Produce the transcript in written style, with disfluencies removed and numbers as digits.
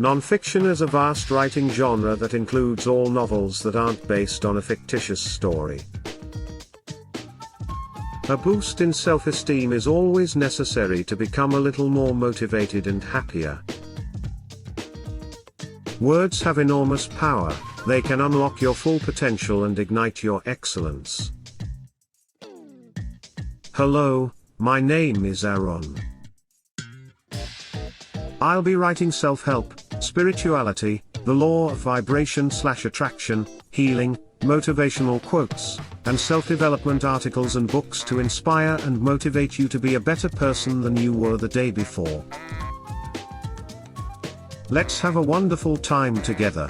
Non-fiction is a vast writing genre that includes all novels that aren't based on a fictitious story. A boost in self-esteem is always necessary to become a little more motivated and happier. Words have enormous power. They can unlock your full potential and ignite your excellence. Hello, my name is Aaron. I'll be writing self-help, spirituality, the law of vibration/attraction, healing, motivational quotes, and self-development articles and books to inspire and motivate you to be a better person than you were the day before. Let's have a wonderful time together.